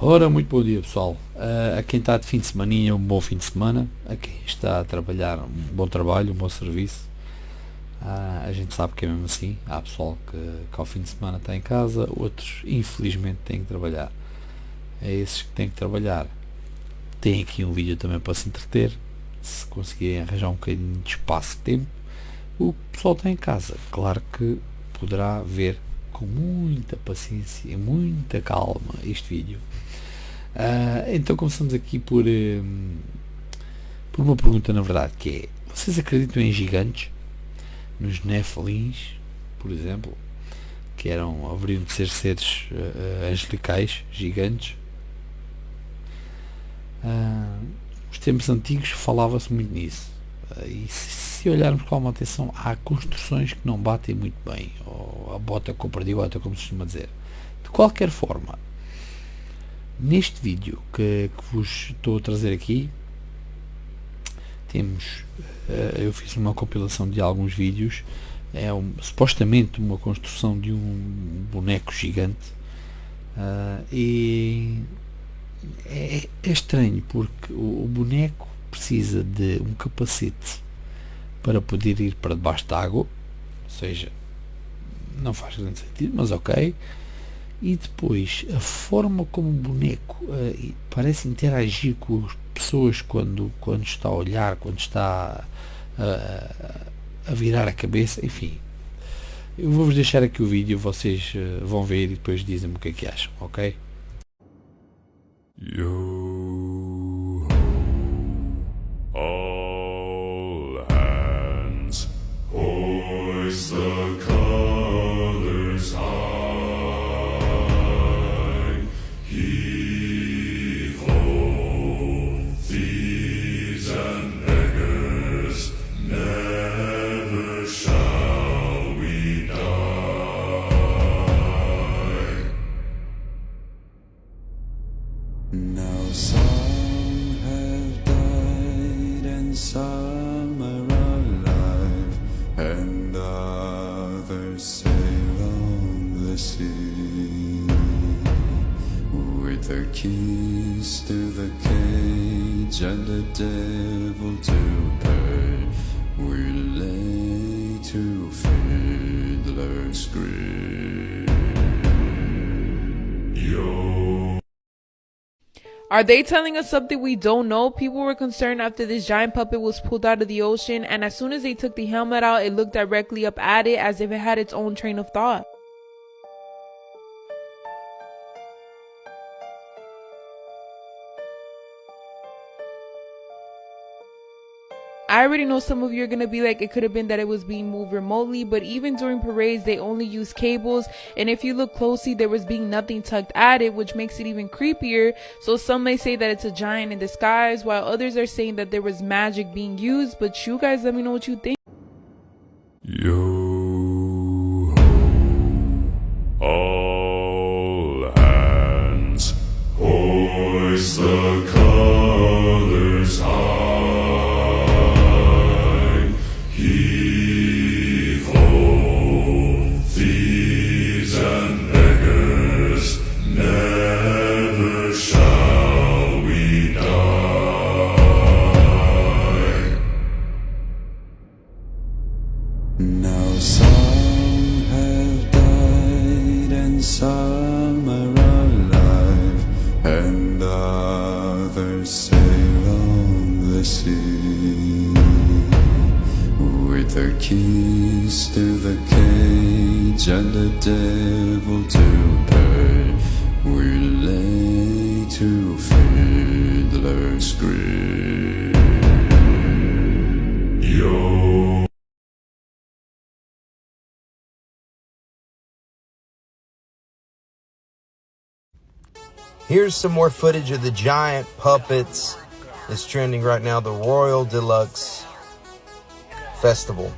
Ora, muito bom dia pessoal. A quem está de fim de semaninha, um bom fim de semana. A quem está a trabalhar, um bom trabalho, um bom serviço. A gente sabe que é mesmo assim. Há pessoal que ao fim de semana está em casa, outros infelizmente têm que trabalhar. É esses que têm que trabalhar. Tem aqui um vídeo também para se entreter. Se conseguirem arranjar um bocadinho de espaço e tempo, o pessoal está em casa. Claro que poderá ver com muita paciência e muita calma este vídeo. Então começamos aqui por uma pergunta, na verdade, que é: vocês acreditam em gigantes? Nos nefilins, por exemplo, que haveriam de ser seres angelicais, gigantes? Nos tempos antigos falava-se muito nisso. E se olharmos com alguma atenção, há construções que não batem muito bem, ou a bota com a perdigota, como se costuma dizer. De qualquer forma, neste vídeo que vos estou a trazer aqui, temos, eu fiz uma compilação de alguns vídeos. Supostamente uma construção de um boneco gigante, e é estranho porque o boneco precisa de um capacete para poder ir para debaixo d'água, ou seja, não faz grande sentido, mas ok. E depois a forma como o boneco parece interagir com as pessoas quando está a olhar, quando está a virar a cabeça, enfim. Eu vou-vos deixar aqui o vídeo, vocês vão ver e depois dizem-me o que é que acham, ok? Yo, all hands, hoist the colors high, heave ho, thieves and beggars, never shall we die. Now some have died and some are alive, and others sail on the sea with their keys to the cage and the devil to pay. We lay to fiddler's grave. Yo. Are they telling us something we don't know? People were concerned after this giant puppet was pulled out of the ocean, and as soon as they took the helmet out, it looked directly up at it as if it had its own train of thought. I already know some of you are going to be like, it could have been that it was being moved remotely, but even during parades, they only use cables, and if you look closely, there was being nothing tucked at it, which makes it even creepier. So some may say that it's a giant in disguise, while others are saying that there was magic being used, but you guys let me know what you think. Yo, all hands, hoist the colors high, heave ho, thieves and beggars, never shall we die. Now some have died and some are alive, and others sail on the sea with their keys to the cage and the devil to pay. We lay to fiddler's grave. Yo. Here's some more footage of the giant puppets. It's trending right now, the Royal Deluxe Festival.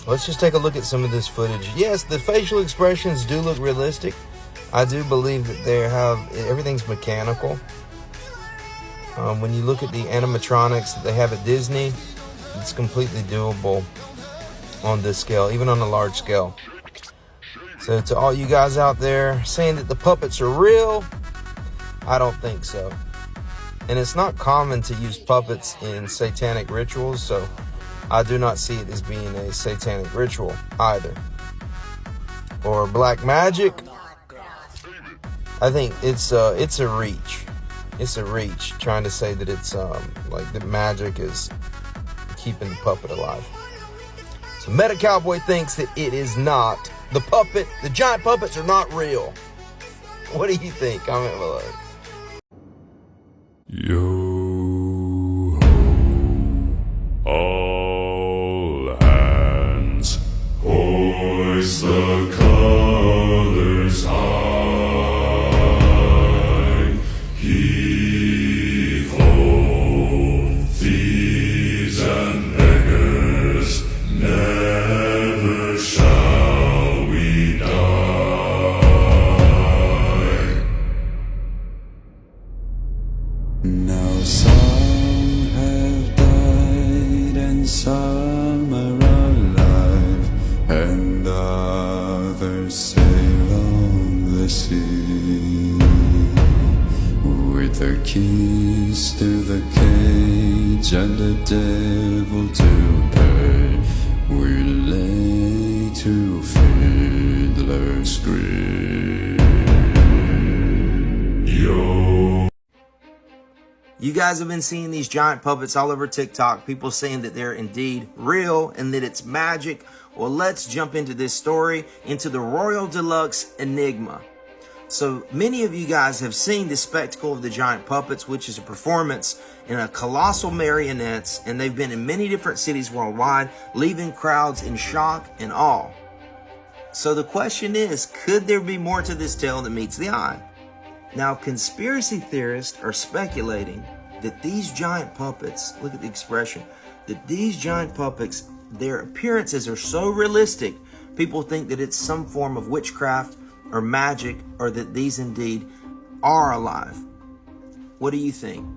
Let's just take a look at some of this footage. Yes, the facial expressions do look realistic. I do believe that everything's mechanical. When you look at the animatronics that they have at Disney, it's completely doable on this scale, even on a large scale. So to all you guys out there saying that the puppets are real, I don't think so. And it's not common to use puppets in satanic rituals, so I do not see it as being a satanic ritual either. Or black magic, I think it's a reach. It's a reach trying to say that it's like the magic is keeping the puppet alive. So Meta Cowboy thinks that it is not. The giant puppets are not real. What do you think? Comment below. Yo ho, all hands, hoist the colors high, heave ho, thieves and beggars, never shall we die. Now some have died and some are alive, and others sail on the sea with their keys to the cage and the devil to pay. We lay to fiddler's grave. Yo. You guys have been seeing these giant puppets all over TikTok, people saying that they're indeed real and that it's magic. Well, let's jump into this story, into the Royal Deluxe Enigma. So many of you guys have seen the spectacle of the giant puppets, which is a performance in a colossal marionettes, and they've been in many different cities worldwide, leaving crowds in shock and awe. So the question is, could there be more to this tale than meets the eye? Now, conspiracy theorists are speculating that these giant puppets, look at the expression, that these giant puppets, their appearances are so realistic, people think that it's some form of witchcraft or magic, or that these indeed are alive. What do you think?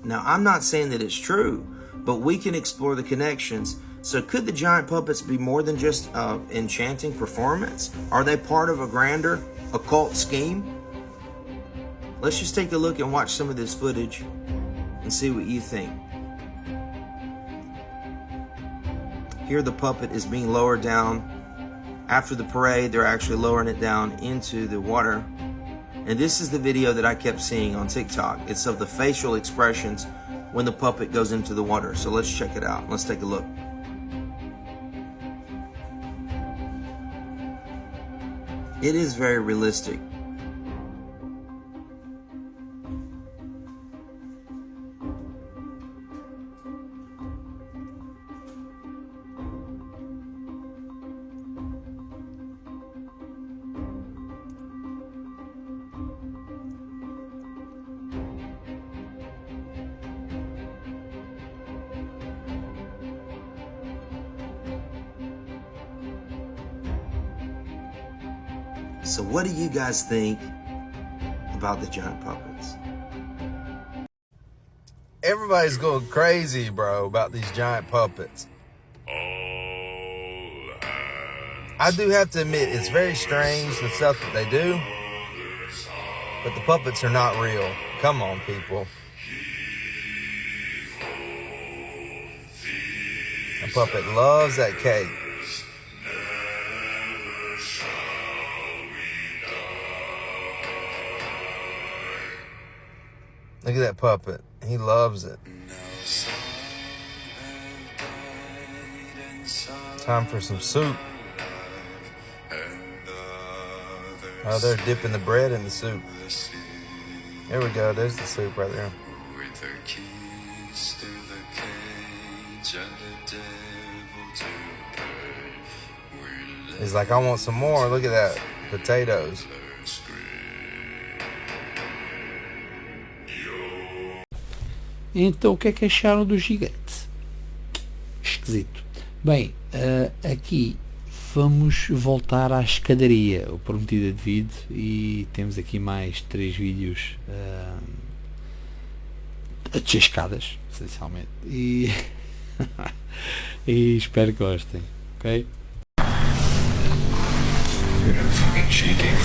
Now, I'm not saying that it's true, but we can explore the connections. So could the giant puppets be more than just enchanting performance? Are they part of a grander occult scheme? Let's just take a look and watch some of this footage and see what you think. Here the puppet is being lowered down. After the parade, they're actually lowering it down into the water. And this is the video that I kept seeing on TikTok. It's of the facial expressions when the puppet goes into the water. So let's check it out. Let's take a look. It is very realistic. So what do you guys think about the giant puppets? Everybody's going crazy, bro, about these giant puppets. I do have to admit, it's very strange, the stuff that they do. But the puppets are not real. Come on, people. The puppet loves that cake. Look at that puppet. He loves it. Time for some soup. Oh, they're dipping the bread in the soup. There we go. There's the soup right there. He's like, I want some more. Look at that. Potatoes. Então o que é que acharam do gigante? Esquisito. Bem, aqui vamos voltar à escadaria, o prometido é devido, e temos aqui mais 3 vídeos a descer escadas, essencialmente, e, e espero que gostem, ok? Dude, I'm fucking shaking.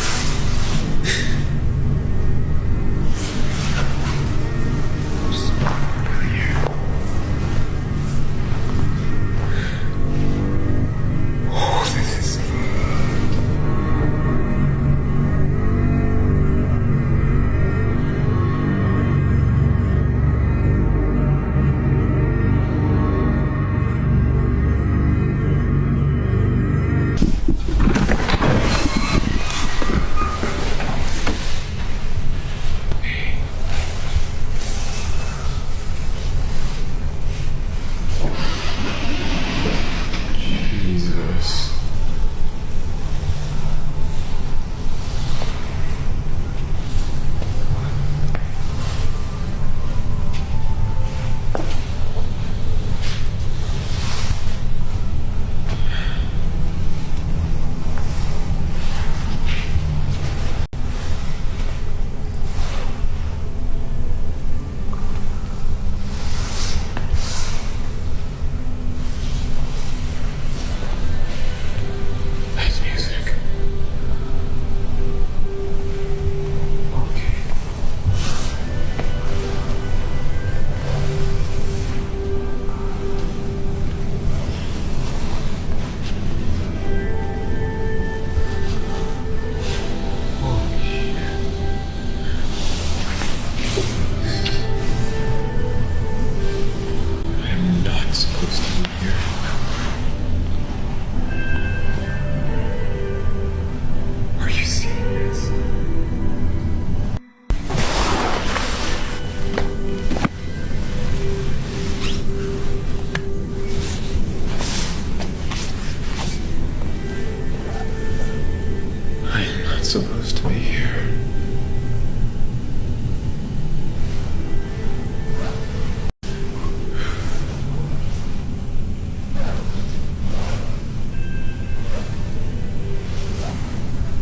Supposed to be here.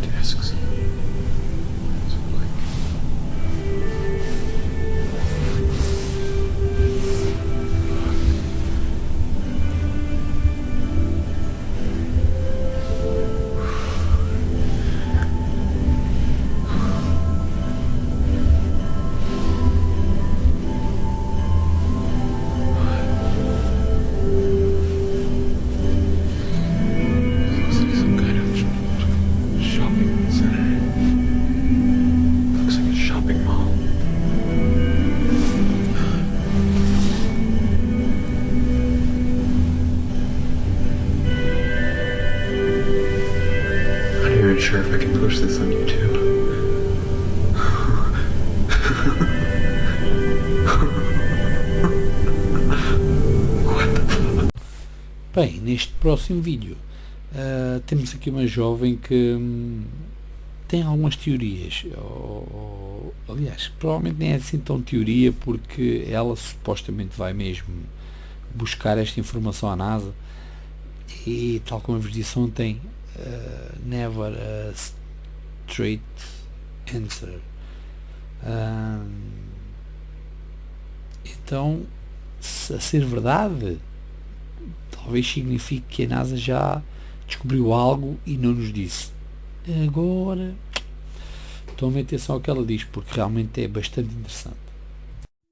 Discs. Sure if I can post this on YouTube. What the fuck? Bem, neste próximo vídeo temos aqui uma jovem que tem algumas teorias, aliás, provavelmente nem é assim tão teoria, porque ela supostamente vai mesmo buscar esta informação à NASA e, tal como eu vos disse ontem, never a straight answer. Então, a ser verdade, talvez signifique que a NASA já descobriu algo e não nos disse. Agora, tomem atenção ao que ela diz, porque realmente é bastante interessante.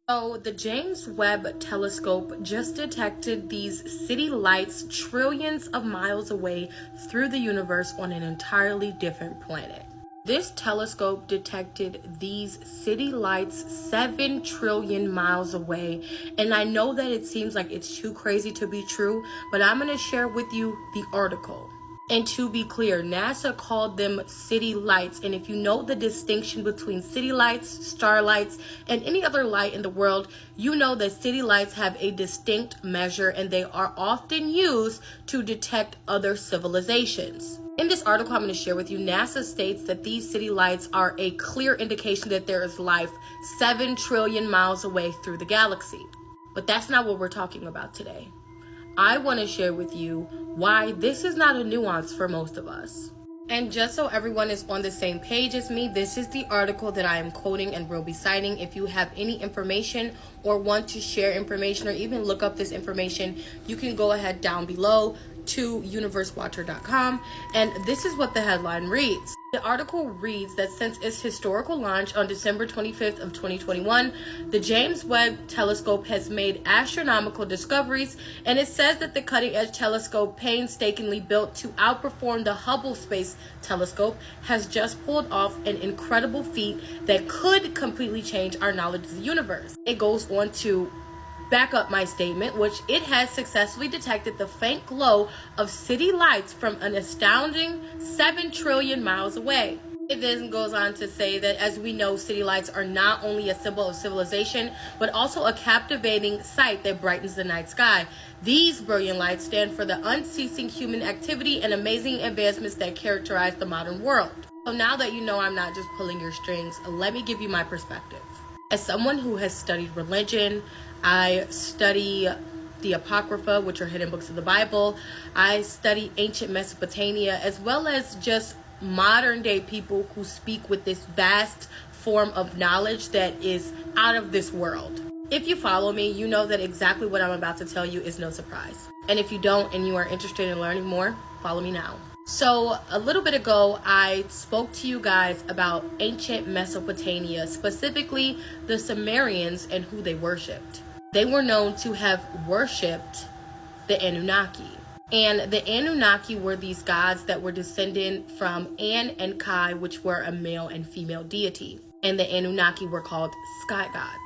So, the James Webb telescope just detected these city lights trillions of miles away through the universe on an entirely different planet. This telescope detected these city lights 7 trillion miles away, and I know that it seems like it's too crazy to be true, but I'm going to share with you the article. And to be clear, NASA called them city lights. And if you know the distinction between city lights, star lights, and any other light in the world, you know that city lights have a distinct measure and they are often used to detect other civilizations. In this article I'm going to share with you, NASA states that these city lights are a clear indication that there is life 7 trillion miles away through the galaxy. But that's not what we're talking about today. I want to share with you why this is not a nuance for most of us. And just so everyone is on the same page as me, this is the article that I am quoting and will be citing. If you have any information or want to share information or even look up this information, you can go ahead down below. to universewatcher.com, and this is what the headline reads. The article reads that since its historical launch on December 25th of 2021, the James Webb telescope has made astronomical discoveries, and it says that the cutting-edge telescope, painstakingly built to outperform the Hubble Space Telescope, has just pulled off an incredible feat that could completely change our knowledge of the universe. It goes on to back up my statement, which it has successfully detected the faint glow of city lights from an astounding 7 trillion miles away. It then goes on to say that, as we know, city lights are not only a symbol of civilization, but also a captivating sight that brightens the night sky. These brilliant lights stand for the unceasing human activity and amazing advancements that characterize the modern world. So now that you know I'm not just pulling your strings, let me give you my perspective. As someone who has studied religion, I study the Apocrypha, which are hidden books of the Bible. I study ancient Mesopotamia, as well as just modern day people who speak with this vast form of knowledge that is out of this world. If you follow me, you know that exactly what I'm about to tell you is no surprise. And if you don't and you are interested in learning more, follow me now. So a little bit ago, I spoke to you guys about ancient Mesopotamia, specifically the Sumerians and who they worshipped. They were known to have worshipped the Anunnaki. And the Anunnaki were these gods that were descended from An and Kai, which were a male and female deity. And the Anunnaki were called sky gods.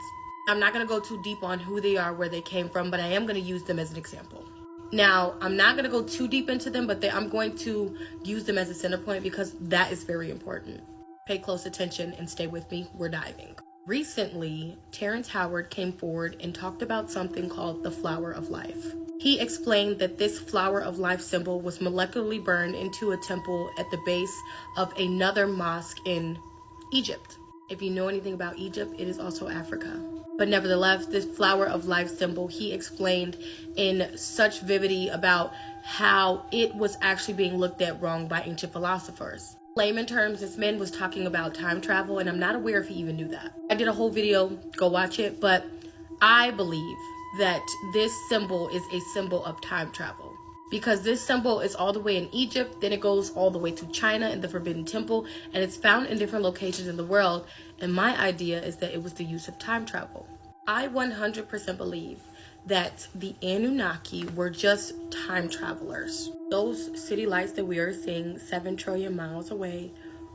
I'm not going to go too deep on who they are, where they came from, but I am going to use them as an example. Now, I'm not going to go too deep into them, but I'm going to use them as a center point because that is very important. Pay close attention and stay with me. We're diving. Recently, Terrence Howard came forward and talked about something called the flower of life. He explained that this flower of life symbol was molecularly burned into a temple at the base of another mosque in Egypt. If you know anything about Egypt, it is also Africa. But nevertheless, this flower of life symbol, he explained in such vividity about how it was actually being looked at wrong by ancient philosophers. Layman terms, this man was talking about time travel, and I'm not aware if he even knew that. I did a whole video, go watch it, but I believe that this symbol is a symbol of time travel. Because this symbol is all the way in Egypt, then it goes all the way to China in the Forbidden Temple, and it's found in different locations in the world. And my idea is that it was the use of time travel. I 100% believe that the Anunnaki were just time travelers. Those city lights that we are seeing 7 trillion miles away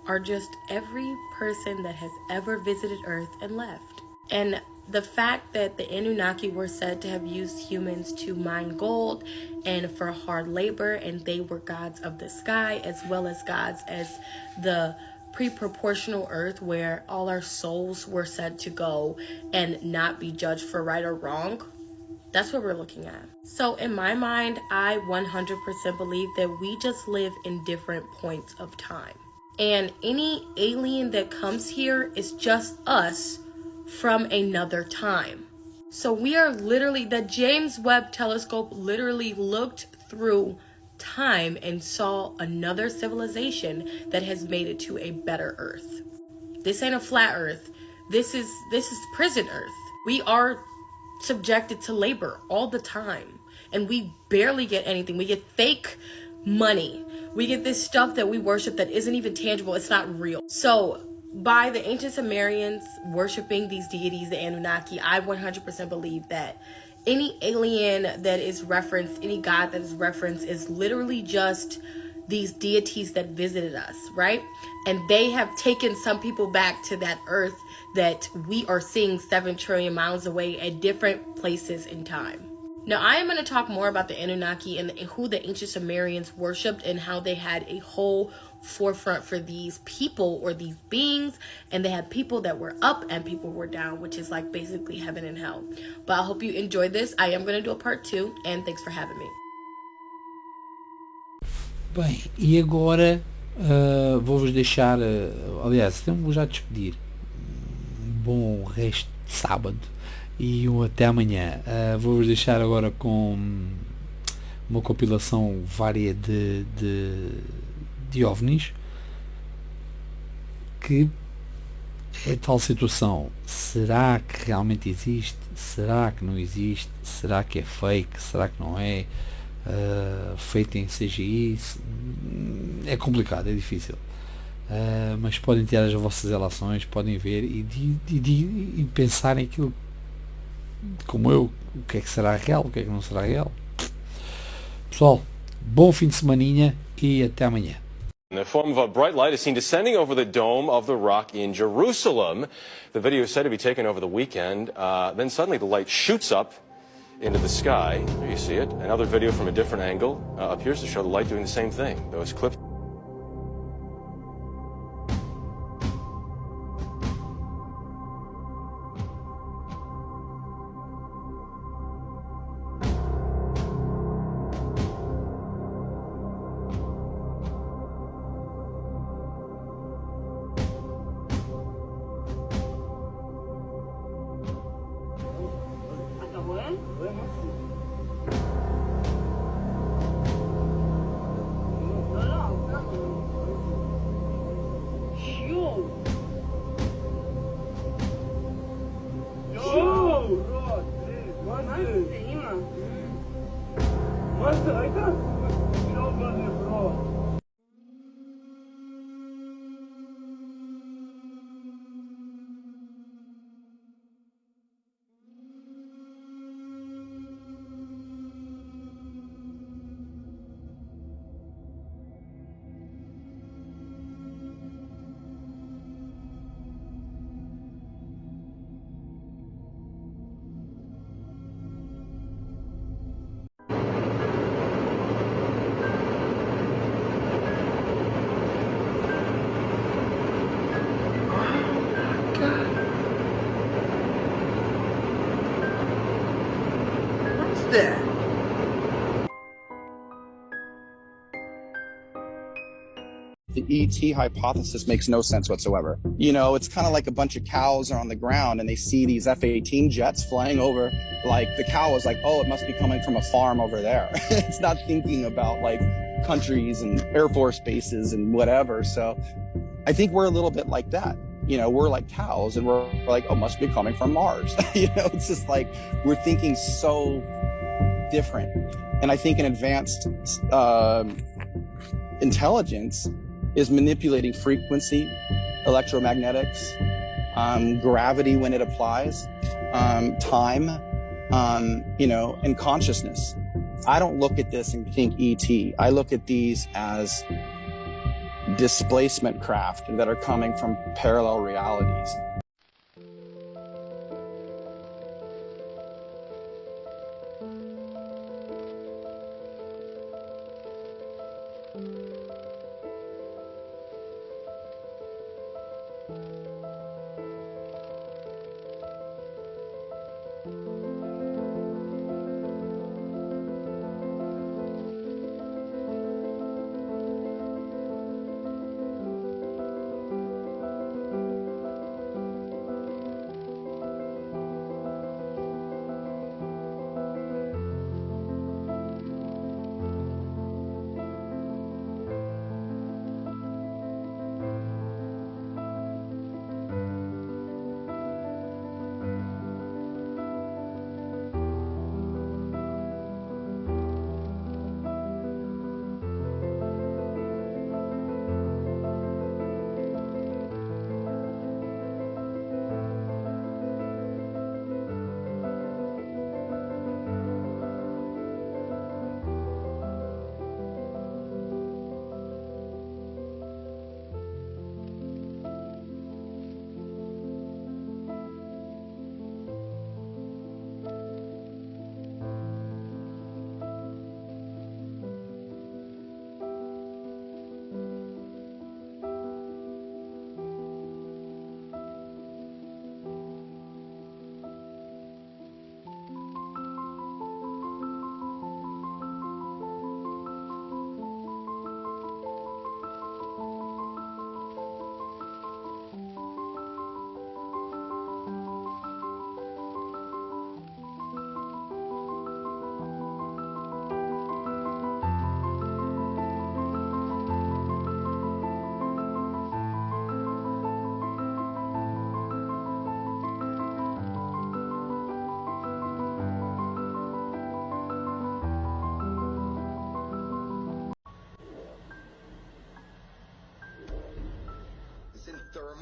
are just every person that has ever visited Earth and left. And the fact that the Anunnaki were said to have used humans to mine gold and for hard labor, and they were gods of the sky as well as gods as the pre-proportional earth where all our souls were said to go and not be judged for right or wrong. That's what we're looking at. So in my mind, I 100% believe that we just live in different points of time. And any alien that comes here is just us from another time. So we are literally, the James Webb telescope literally looked through time and saw another civilization that has made it to a better Earth. This ain't a flat Earth. This is prison Earth. We are subjected to labor all the time, and we barely get anything. We get fake money. We get this stuff that we worship that isn't even tangible. It's not real. So by the ancient Sumerians worshiping these deities, the Anunnaki, I 100% believe that any alien that is referenced, any god that is referenced, is literally just these deities that visited us, right? And they have taken some people back to that Earth that we are seeing 7 trillion miles away at different places in time. Now, I am going to talk more about the Anunnaki and who the ancient Sumerians worshipped and how they had a whole forefront for these people or these beings, and they had people that were up and people were down, which is like basically heaven and hell. But I hope you enjoyed this. I am going to do a part 2, and thanks for having me. Bem, e agora vou-vos deixar, aliás, vou já despedir. Bom resto de sábado e até amanhã. Vou-vos deixar agora com uma compilação vária de ovnis, que é tal situação: será que realmente existe? Será que não existe? Será que é fake? Será que não é? feito em CGI, é complicado, é difícil. Mas podem tirar as vossas relações, podem ver e pensar em aquilo como eu, o que é que será real, o que é que não será real. Pessoal, bom fim de semaninha e até amanhã. In the form of a bright light is seen descending over the Dome of the Rock in Jerusalem. The video is said to be taken over the weekend. Then suddenly the light shoots up into the sky. There you see it. Another video from a different angle appears to show the light doing the same thing. Those clips. The ET hypothesis makes no sense whatsoever. You know, it's kind of like a bunch of cows are on the ground and they see these F-18 jets flying over. Like the cow is like, oh, it must be coming from a farm over there. It's not thinking about like countries and Air Force bases and whatever. So I think we're a little bit like that. You know, we're like cows and we're like, oh, must be coming from Mars. You know, it's just like we're thinking so different. And I think an advanced intelligence is manipulating frequency, electromagnetics, gravity when it applies, time, you know, and consciousness. I don't look at this and think ET. I look at these as displacement craft that are coming from parallel realities.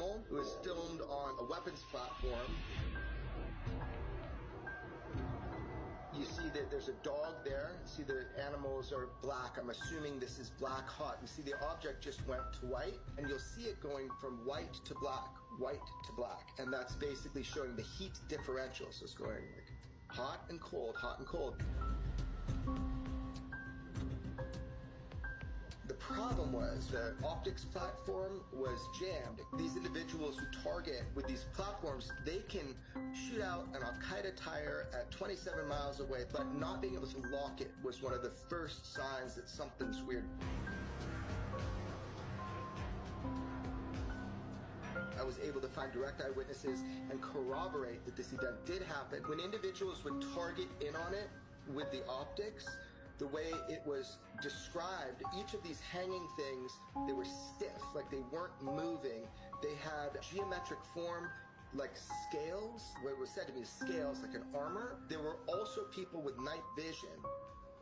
thermal. It was filmed on a weapons platform. You see that there's a dog there. See the animals are black. I'm assuming this is black hot. You see the object just went to white, and you'll see it going from white to black, white to black. And that's basically showing the heat differential. So it's going like hot and cold, hot and cold. The problem was the optics platform was jammed. These individuals who target with these platforms, they can shoot out an Al-Qaeda tire at 27 miles away, but not being able to lock it was one of the first signs that something's weird. I was able to find direct eyewitnesses and corroborate that this event did happen. When individuals would target in on it with the optics, the way it was described, each of these hanging things, they were stiff, like they weren't moving. They had geometric form, like scales, what was said to be scales, like an armor. There were also people with night vision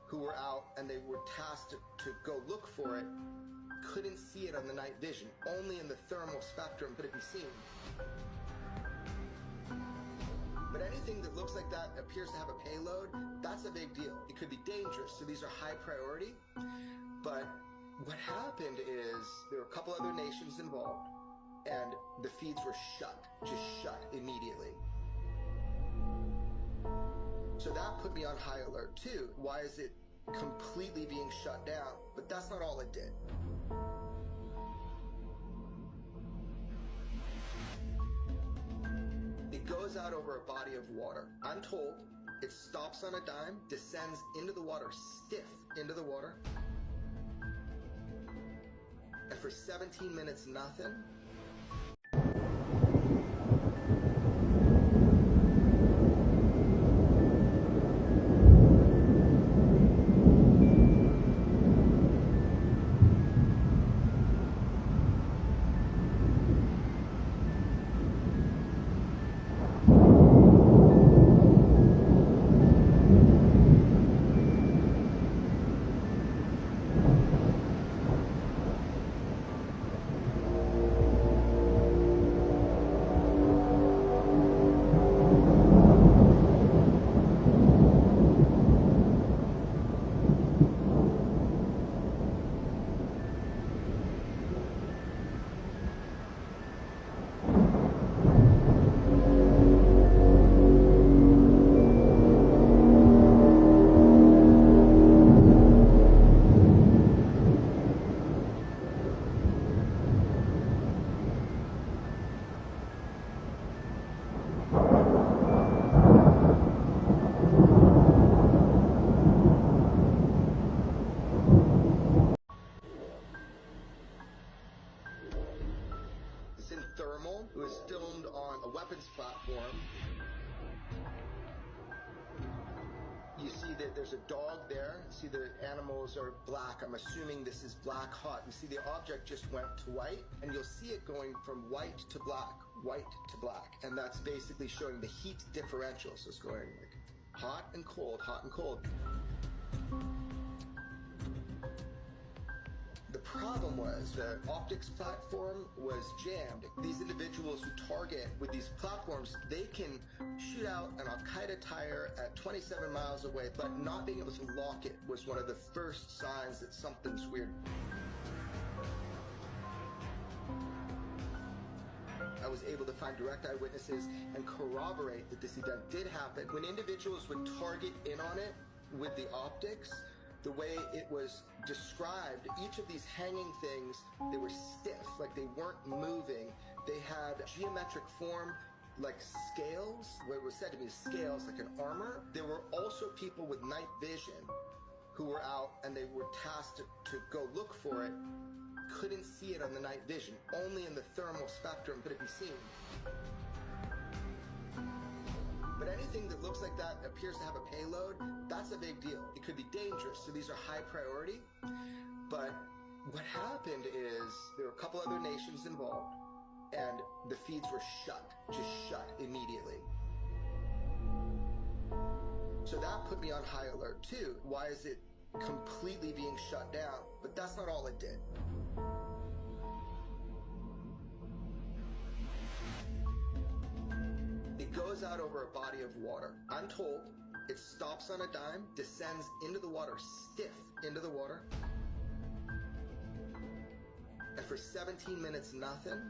who were out and they were tasked to go look for it. Couldn't see it on the night vision. Only in the thermal spectrum could it be seen. But anything that looks like that appears to have a payload, that's a big deal. It could be dangerous, so these are high priority. But what happened is there were a couple other nations involved, and the feeds were shut, just shut immediately. So that put me on high alert too. Why is it completely being shut down? But that's not all it did. It goes out over a body of water. I'm told it stops on a dime, descends into the water, stiff into the water, and for 17 minutes, nothing. Thermal. It was filmed on a weapons platform. You see that there's a dog there. See the animals are black. I'm assuming this is black hot. You see the object just went to white, and you'll see it going from white to black, white to black. And that's basically showing the heat differential. So it's going like hot and cold, hot and cold. The problem was the optics platform was jammed. These individuals who target with these platforms, they can shoot out an Al-Qaeda tire at 27 miles away, but not being able to lock it was one of the first signs that something's weird. I was able to find direct eyewitnesses and corroborate that this event did happen. When individuals would target in on it with the optics, the way it was described, each of these hanging things, they were stiff, like they weren't moving. They had geometric form, like scales, what was said to be scales, like an armor. There were also people with night vision who were out and they were tasked to go look for it. Couldn't see it on the night vision. Only in the thermal spectrum could it be seen. But anything that looks like that appears to have a payload, that's a big deal. It could be dangerous, so these are high priority. But what happened is there were a couple other nations involved, and the feeds were shut, just shut immediately. So that put me on high alert too. Why is it completely being shut down? But that's not all it did. goes out over a body of water. I'm told it stops on a dime, descends into the water, stiff into the water, and for 17 minutes, nothing.